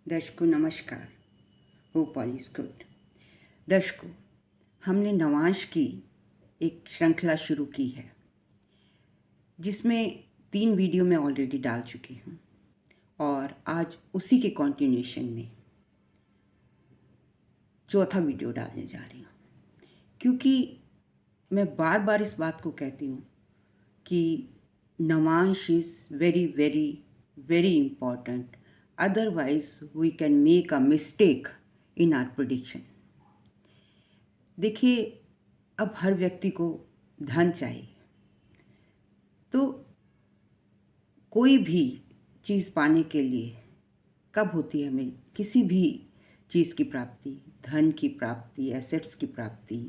दर्शकों नमस्कार। Hope all is good. दर्शकों, हमने नवांश की एक श्रृंखला शुरू की है जिसमें 3 वीडियो मैं ऑलरेडी डाल चुकी हूँ और आज उसी के कंटिन्यूएशन में चौथा वीडियो डालने जा रही हूँ, क्योंकि मैं बार बार इस बात को कहती हूँ कि Navansh is very very very important, otherwise we can make a mistake in our prediction. देखिए, अब हर व्यक्ति को धन चाहिए, तो कोई भी चीज़ पाने के लिए कब होती है हमें किसी भी चीज़ की प्राप्ति, धन की प्राप्ति, एसेट्स की प्राप्ति,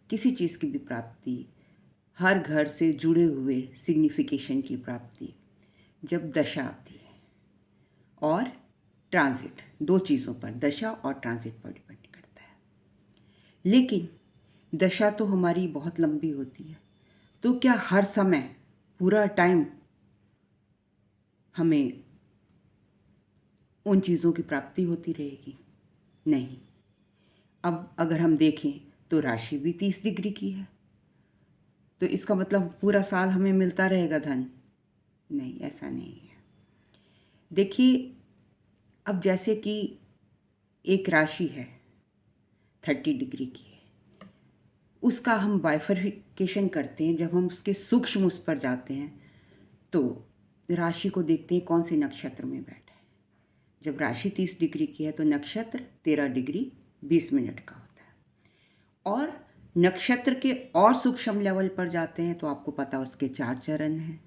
किसी चीज़ की भी प्राप्ति, हर घर से जुड़े हुए सिग्निफिकेशन की प्राप्ति जब दशा आती है और ट्रांजिट, 2 चीज़ों पर, दशा और ट्रांजिट पर डिपेंड करता है। लेकिन दशा तो हमारी बहुत लंबी होती है, तो क्या हर समय पूरा टाइम हमें उन चीज़ों की प्राप्ति होती रहेगी? नहीं। अब अगर हम देखें तो राशि भी 30 डिग्री की है, तो इसका मतलब पूरा साल हमें मिलता रहेगा धन? नहीं, ऐसा नहीं है। देखिए, अब जैसे कि एक राशि है 30 डिग्री की है, उसका हम बाइफरफिकेशन करते हैं। जब हम उसके सूक्ष्म उस पर जाते हैं तो राशि को देखते हैं कौन से नक्षत्र में बैठा है। जब राशि 30 डिग्री की है तो नक्षत्र 13 डिग्री 20 मिनट का होता है। और नक्षत्र के और सूक्ष्म लेवल पर जाते हैं तो आपको पता उसके 4 चरण हैं।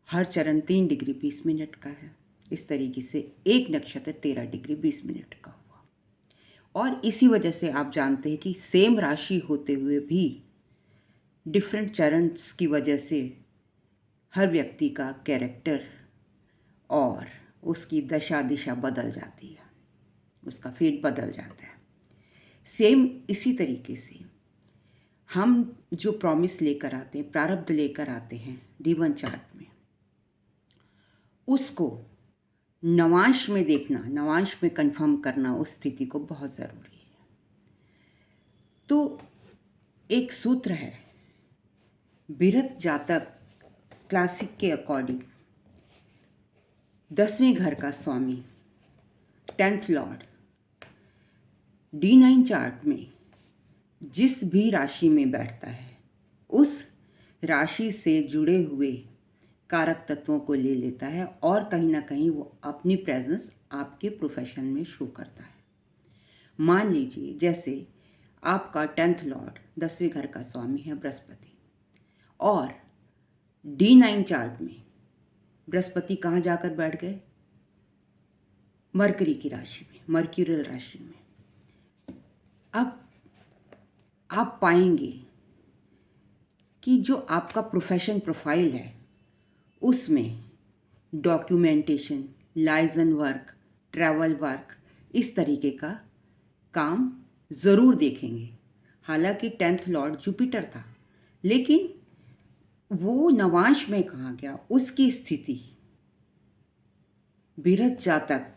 हर चरण 3 डिग्री 20 मिनट का है। इस तरीके से एक नक्षत्र 13 डिग्री 20 मिनट का हुआ। और इसी वजह से आप जानते हैं कि सेम राशि होते हुए भी डिफरेंट चरणस की वजह से हर व्यक्ति का कैरेक्टर और उसकी दशा दिशा बदल जाती है, उसका फेट बदल जाता है। सेम इसी तरीके से हम जो प्रॉमिस लेकर आते हैं, प्रारब्ध लेकर आते हैं D1 चार्ट में, उसको नवांश में देखना, नवांश में कंफर्म करना उस स्थिति को बहुत ज़रूरी है। तो एक सूत्र है, बृहत जातक क्लासिक के अकॉर्डिंग 10वें घर का स्वामी 10th लॉर्ड D9 चार्ट में जिस भी राशि में बैठता है उस राशि से जुड़े हुए कारक तत्वों को ले लेता है और कहीं ना कहीं वो अपनी प्रेजेंस आपके प्रोफेशन में शो करता है। मान लीजिए जैसे आपका 10th लॉर्ड 10वें घर का स्वामी है बृहस्पति, और D9 चार्ट में बृहस्पति कहाँ जाकर बैठ गए? मरकरी की राशि में, मर्क्यूरियल राशि में। अब आप पाएंगे कि जो आपका प्रोफेशन प्रोफाइल है उसमें documentation, liaison work, travel work, इस तरीके का काम ज़रूर देखेंगे। हालांकि 10th लॉर्ड जुपिटर था, लेकिन वो नवांश में कहाँ गया? उसकी स्थिति बृहत जातक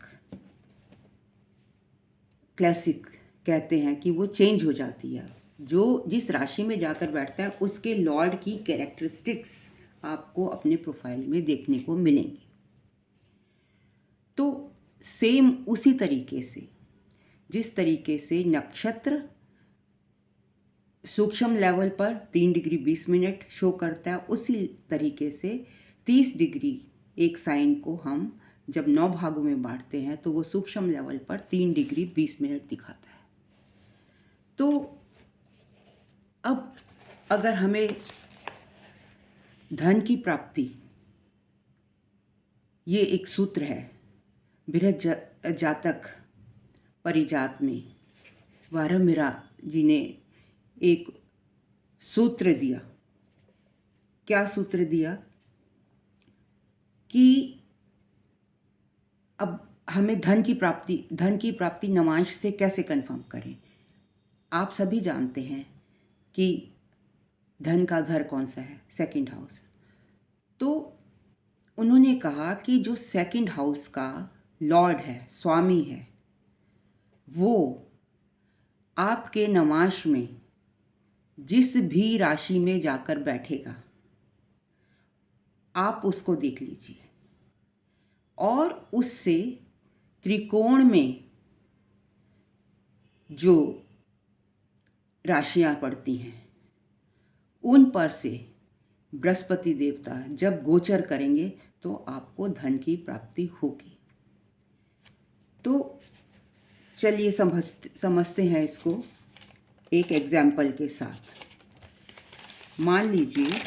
क्लासिक कहते हैं कि वो चेंज हो जाती है। जो जिस राशि में जाकर बैठता है उसके लॉर्ड की कैरेक्टरिस्टिक्स आपको अपने प्रोफाइल में देखने को मिलेंगी। तो सेम उसी तरीके से जिस तरीके से नक्षत्र सूक्ष्म लेवल पर 3 डिग्री 20 मिनट शो करता है, उसी तरीके से 30 डिग्री एक साइन को हम जब 9 भागों में बांटते हैं तो वो सूक्ष्म लेवल पर 3 डिग्री 20 मिनट दिखाता है। तो अब अगर हमें धन की प्राप्ति, ये एक सूत्र है बृहत जातक परिजात में, वारामिरा जी ने एक सूत्र दिया। क्या सूत्र दिया? कि अब हमें धन की प्राप्ति नवांश से कैसे कंफर्म करें? आप सभी जानते हैं कि धन का घर कौन सा है? Second house. तो उन्होंने कहा कि जो सेकंड हाउस का लॉर्ड है, स्वामी है, वो आपके नवांश में जिस भी राशि में जाकर बैठेगा, आप उसको देख लीजिए और उससे त्रिकोण में जो राशियां पड़ती हैं उन पर से बृहस्पति देवता जब गोचर करेंगे तो आपको धन की प्राप्ति होगी। तो चलिए समझते हैं इसको एक एग्जाम्पल के साथ। मान लीजिए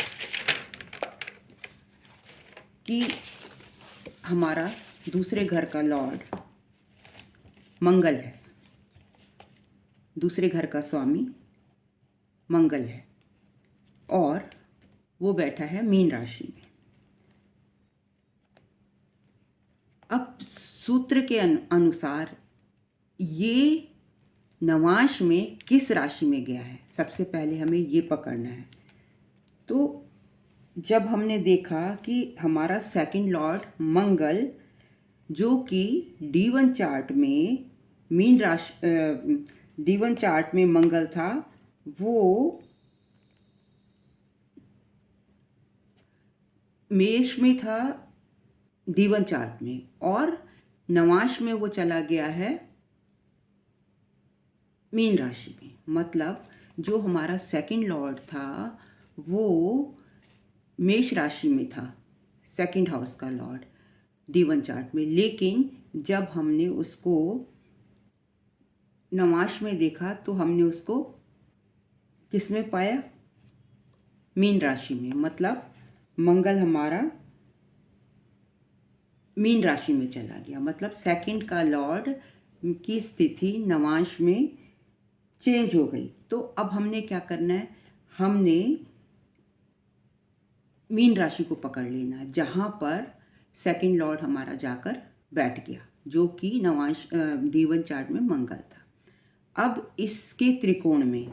कि हमारा दूसरे घर का लॉर्ड मंगल है, दूसरे घर का स्वामी मंगल है और वो बैठा है मीन राशि में। अब सूत्र के अनुसार ये नवांश में किस राशि में गया है, सबसे पहले हमें ये पकड़ना है। तो जब हमने देखा कि हमारा सेकंड लॉर्ड मंगल जो कि D1 चार्ट में मीन राशि D1 चार्ट में मंगल था, वो मेष में था D1 चार्ट में और नवांश में वो चला गया है मीन राशि में। मतलब जो हमारा सेकंड लॉर्ड था वो मेष राशि में था, सेकंड हाउस का लॉर्ड D1 चार्ट में, लेकिन जब हमने उसको नवांश में देखा तो हमने उसको किस में पाया, मीन राशि में। मतलब मंगल हमारा मीन राशि में चला गया, मतलब सेकंड का लॉर्ड की स्थिति नवांश में चेंज हो गई। तो अब हमने क्या करना है, हमने मीन राशि को पकड़ लेना है जहाँ पर सेकंड लॉर्ड हमारा जाकर बैठ गया, जो कि नवांश D1 चार्ट में मंगल था। अब इसके त्रिकोण में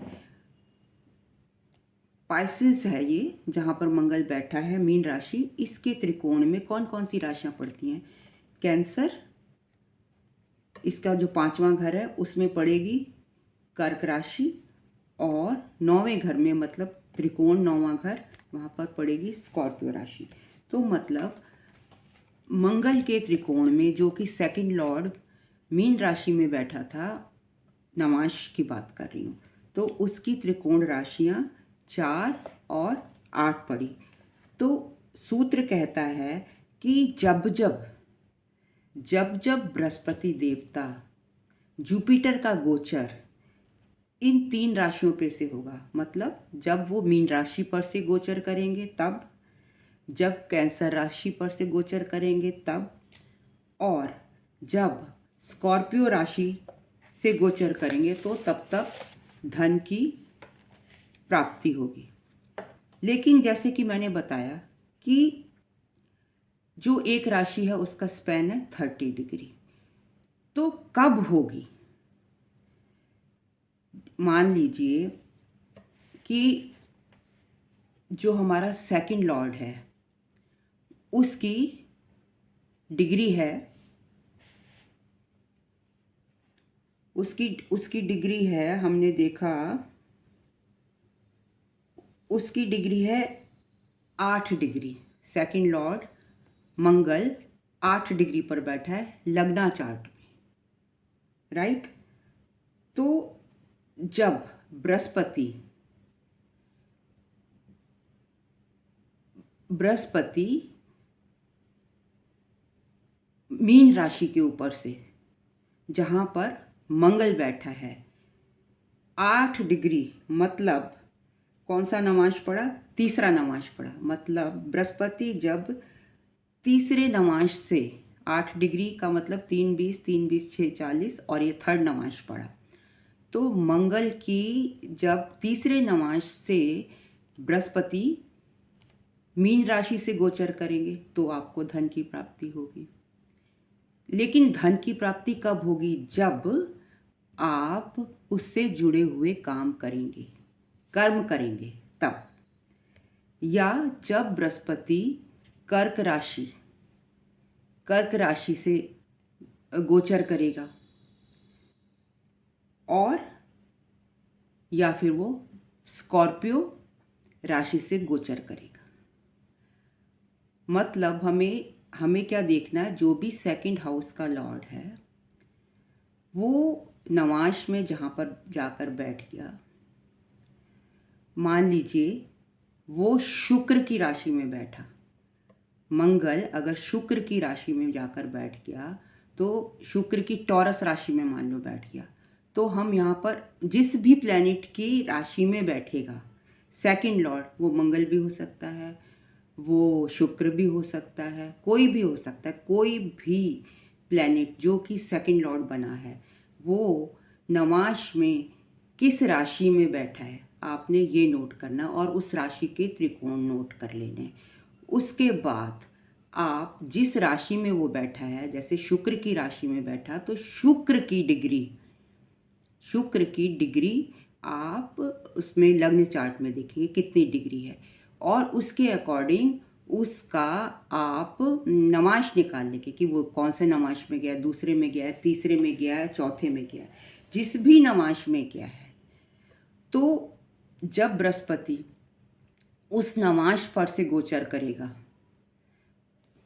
पाइसेस है ये, जहाँ पर मंगल बैठा है मीन राशि, इसके त्रिकोण में कौन कौन सी राशियाँ पड़ती हैं। कैंसर, इसका जो 5वां घर है उसमें पड़ेगी कर्क राशि, और 9वें घर में मतलब त्रिकोण 9वां घर, वहाँ पर पड़ेगी स्कॉर्पियो राशि। तो मतलब मंगल के त्रिकोण में जो कि सेकंड लॉर्ड मीन राशि में बैठा था, नवांश की बात कर रही हूँ, तो उसकी त्रिकोण राशियाँ 4 और 8 पड़ी। तो सूत्र कहता है कि जब जब बृहस्पति देवता जुपिटर का गोचर इन 3 राशियों पे से होगा, मतलब जब वो मीन राशि पर से गोचर करेंगे तब, जब कैंसर राशि पर से गोचर करेंगे तब, और जब स्कॉर्पियो राशि से गोचर करेंगे तो तब धन की प्राप्ति होगी। लेकिन जैसे कि मैंने बताया कि जो एक राशि है उसका स्पैन है 30 डिग्री, तो कब होगी। मान लीजिए कि जो हमारा सेकंड लॉर्ड है उसकी डिग्री है, उसकी डिग्री है, हमने देखा उसकी डिग्री है 8 डिग्री। सेकंड लॉर्ड मंगल 8 डिग्री पर बैठा है लग्ना चार्ट में, राइट। तो जब बृहस्पति मीन राशि के ऊपर से जहाँ पर मंगल बैठा है 8 डिग्री, मतलब कौन सा नवांश पड़ा, तीसरा नवांश पड़ा। मतलब बृहस्पति जब तीसरे नवांश से 8 डिग्री का मतलब 3 20 3 20 6 40 और ये थर्ड नवांश पड़ा, तो मंगल की जब तीसरे नवांश से बृहस्पति मीन राशि से गोचर करेंगे तो आपको धन की प्राप्ति होगी। लेकिन धन की प्राप्ति कब होगी, जब आप उससे जुड़े हुए काम करेंगे, कर्म करेंगे तब, या जब बृहस्पति कर्क राशि से गोचर करेगा और या फिर वो स्कॉर्पियो राशि से गोचर करेगा। मतलब हमें क्या देखना है, जो भी सेकंड हाउस का लॉर्ड है वो नवांश में जहाँ पर जाकर बैठ गया, मान लीजिए वो शुक्र की राशि में बैठा, मंगल अगर शुक्र की राशि में जाकर बैठ गया, तो शुक्र की टॉरस राशि में मान लो बैठ गया, तो हम यहाँ पर जिस भी प्लैनेट की राशि में बैठेगा सेकंड लॉर्ड, वो मंगल भी हो सकता है, वो शुक्र भी हो सकता है, कोई भी हो सकता है, कोई भी प्लैनेट जो कि सेकंड लॉर्ड बना है वो नवांश में किस राशि में बैठा है आपने ये नोट करना और उस राशि के त्रिकोण नोट कर लेने। उसके बाद आप जिस राशि में वो बैठा है, जैसे शुक्र की राशि में बैठा, तो शुक्र की डिग्री आप उसमें लग्न चार्ट में देखिए कितनी डिग्री है और उसके अकॉर्डिंग उसका आप नवांश निकाल लेंगे कि वो कौन से नवांश में गया, दूसरे में गया है, तीसरे में गया है, चौथे में गया है, जिस भी नवांश में गया है। तो जब बृहस्पति उस नवांश पर से गोचर करेगा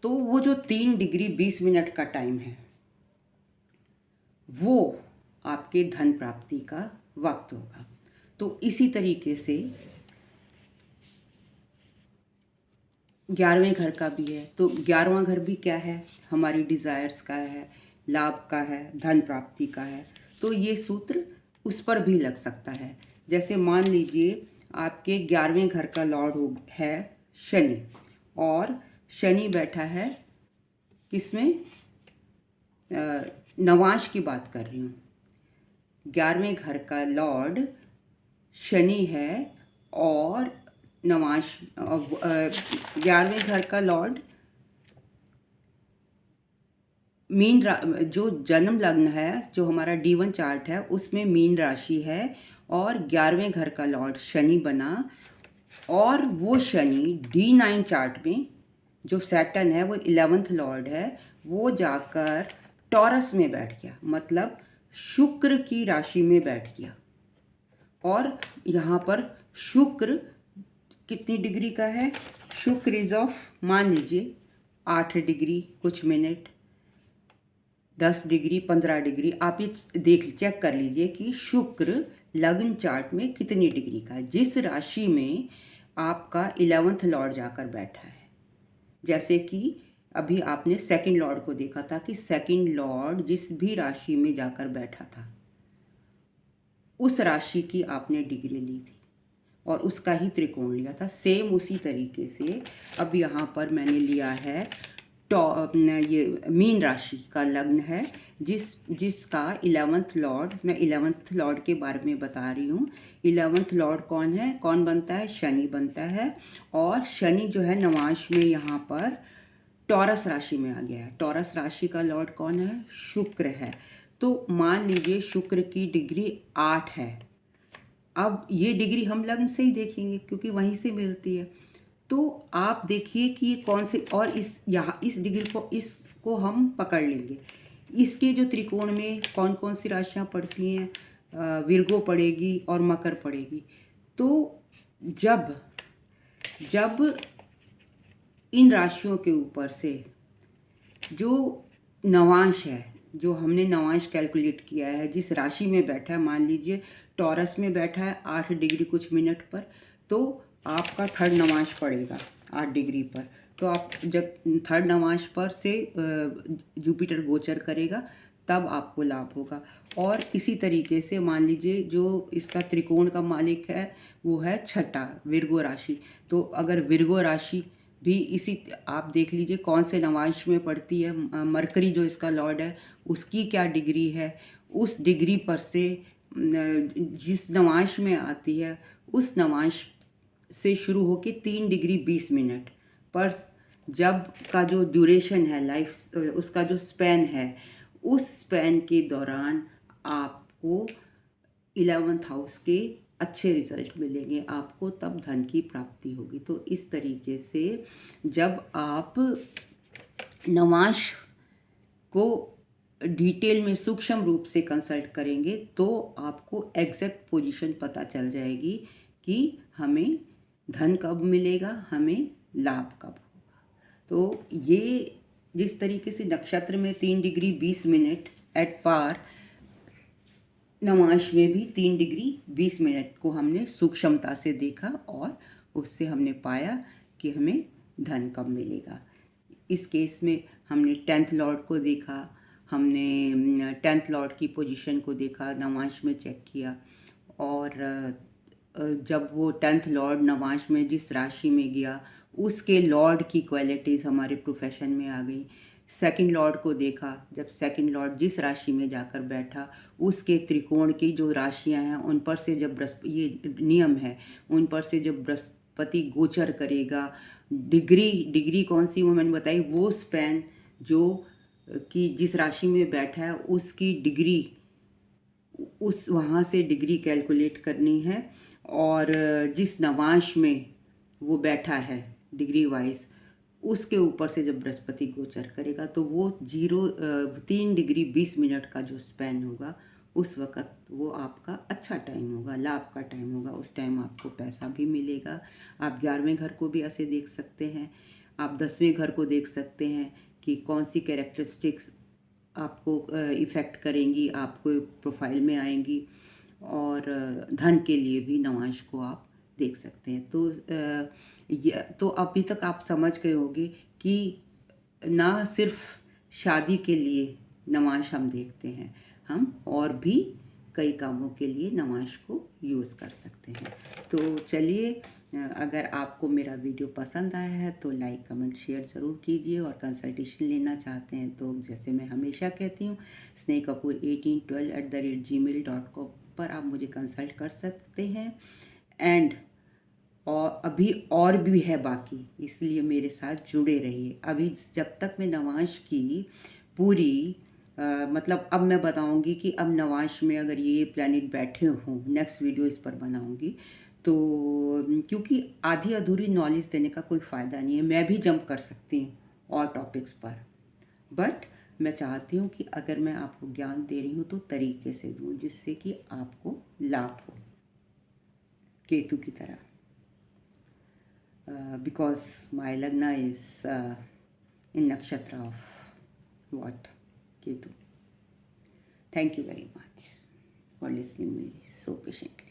तो वो जो 3 डिग्री 20 मिनट का टाइम है वो आपके धन प्राप्ति का वक्त होगा। तो इसी तरीके से 11वें घर का भी है, तो 11वां घर भी क्या है, हमारी डिज़ायर्स का है, लाभ का है, धन प्राप्ति का है। तो ये सूत्र उस पर भी लग सकता है। जैसे मान लीजिए आपके 11वें घर का लॉर्ड है शनि, और शनि बैठा है किसमें, नवांश की बात कर रही हूँ। 11वें घर का लॉर्ड शनि है और नवांश, 11वें घर का लॉर्ड मीन जो जन्म लग्न है, जो हमारा D1 चार्ट है उसमें मीन राशि है और 11वें घर का लॉर्ड शनि बना, और वो शनि D9 चार्ट में जो सैटर्न है वो 11th लॉर्ड है, वो जाकर टॉरस में बैठ गया, मतलब शुक्र की राशि में बैठ गया। और यहाँ पर शुक्र कितनी डिग्री का है, शुक्र इज ऑफ मान लीजिए 8 डिग्री कुछ मिनट, 10 डिग्री 15 डिग्री, आप ये चेक कर लीजिए कि शुक्र लग्न चार्ट में कितनी डिग्री का है, जिस राशि में आपका 11th लॉर्ड जाकर बैठा है। जैसे कि अभी आपने सेकंड लॉर्ड को देखा था कि सेकंड लॉर्ड जिस भी राशि में जाकर बैठा था उस राशि की आपने डिग्री ली थी और उसका ही त्रिकोण लिया था। सेम उसी तरीके से अब यहाँ पर मैंने लिया है ये मीन राशि का लग्न है, जिसका 11th लॉर्ड, मैं 11th लॉर्ड के बारे में बता रही हूँ। 11th लॉर्ड कौन है, कौन बनता है, शनि बनता है, और शनि जो है नवांश में यहाँ पर टॉरस राशि में आ गया है। टॉरस राशि का लॉर्ड कौन है, शुक्र है। तो मान लीजिए शुक्र की डिग्री 8 है। अब ये डिग्री हम लग्न से ही देखेंगे क्योंकि वहीं से मिलती है। तो आप देखिए कि ये कौन से, और इस डिग्री को, इसको हम पकड़ लेंगे। इसके जो त्रिकोण में कौन कौन सी राशियाँ पड़ती हैं, विर्गो पड़ेगी और मकर पड़ेगी। तो जब इन राशियों के ऊपर से जो नवांश है, जो हमने नवांश कैलकुलेट किया है, जिस राशि में बैठा है, मान लीजिए टॉरस में बैठा है 8 डिग्री कुछ मिनट पर, तो आपका थर्ड नवांश पड़ेगा 8 डिग्री पर। तो आप जब थर्ड नवांश पर से जुपिटर गोचर करेगा तब आपको लाभ होगा। और इसी तरीके से मान लीजिए जो इसका त्रिकोण का मालिक है वो है छठा, विर्गो राशि। तो अगर विर्गो राशि भी इसी, आप देख लीजिए कौन से नवांश में पड़ती है, मरकरी जो इसका लॉर्ड है उसकी क्या डिग्री है, उस डिग्री पर से जिस नवांश में आती है उस नवांश से शुरू होके 3 डिग्री 20 मिनट पर जब का जो ड्यूरेशन है लाइफ, उसका जो स्पैन है, उस स्पैन के दौरान आपको 11th हाउस के अच्छे रिजल्ट मिलेंगे, आपको तब धन की प्राप्ति होगी। तो इस तरीके से जब आप नवांश को डिटेल में सूक्ष्म रूप से कंसल्ट करेंगे तो आपको एग्जैक्ट पोजीशन पता चल जाएगी कि हमें धन कब मिलेगा, हमें लाभ कब होगा। तो ये जिस तरीके से नक्षत्र में 3 डिग्री 20 मिनट एट पार, नवांश में भी 3 डिग्री 20 मिनट को हमने सूक्ष्मता से देखा और उससे हमने पाया कि हमें धन कब मिलेगा। इस केस में हमने 10th लॉर्ड को देखा, हमने 10th लॉर्ड की पोजीशन को देखा, नवांश में चेक किया, और जब वो 10th लॉर्ड नवांश में जिस राशि में गया उसके लॉर्ड की क्वालिटीज़ हमारे प्रोफेशन में आ गई। सेकंड लॉर्ड को देखा, जब सेकंड लॉर्ड जिस राशि में जाकर बैठा उसके त्रिकोण की जो राशियां हैं उन पर से जब ये नियम है, उन पर से जब बृहस्पति गोचर करेगा, डिग्री कौन सी वो मैंने बताई, वो स्पैन जो कि जिस राशि में बैठा है उसकी डिग्री, उस वहाँ से डिग्री कैलकुलेट करनी है, और जिस नवांश में वो बैठा है डिग्री वाइज उसके ऊपर से जब बृहस्पति गोचर करेगा तो वो 3 डिग्री 20 मिनट का जो स्पैन होगा उस वक़्त वो आपका अच्छा टाइम होगा, लाभ का टाइम होगा। उस टाइम आपको पैसा भी मिलेगा। आप 11वें घर को भी ऐसे देख सकते हैं, आप 10वें घर को देख सकते हैं कि कौन सी कैरेक्टरिस्टिक्स आपको इफ़ेक्ट करेंगी, आपको प्रोफाइल में आएंगी, और धन के लिए भी नवांश को आप देख सकते हैं। तो अभी तक आप समझ गए होंगे कि ना सिर्फ शादी के लिए नवांश हम देखते हैं, हम और भी कई कामों के लिए नवांश को यूज़ कर सकते हैं। तो चलिए, अगर आपको मेरा वीडियो पसंद आया है तो लाइक कमेंट शेयर ज़रूर कीजिए, और कंसल्टेशन लेना चाहते हैं तो जैसे मैं हमेशा कहती हूँ snehkapoor1812@gmail.com पर आप मुझे कंसल्ट कर सकते हैं। एंड और अभी और भी है बाकी, इसलिए मेरे साथ जुड़े रहिए। अभी जब तक मैं नवांश की पूरी मतलब अब मैं बताऊंगी कि अब नवांश में अगर ये प्लैनेट बैठे हों, नेक्स्ट वीडियो इस पर बनाऊंगी। तो क्योंकि आधी अधूरी नॉलेज देने का कोई फ़ायदा नहीं है, मैं भी जंप कर सकती हूँ और टॉपिक्स पर, बट मैं चाहती हूँ कि अगर मैं आपको ज्ञान दे रही हूँ तो तरीके से दूँ जिससे कि आपको लाभ हो, केतु की तरह। Because my Lagna is in Nakshatra of what? Ketu. Thank you very much for listening me so patiently.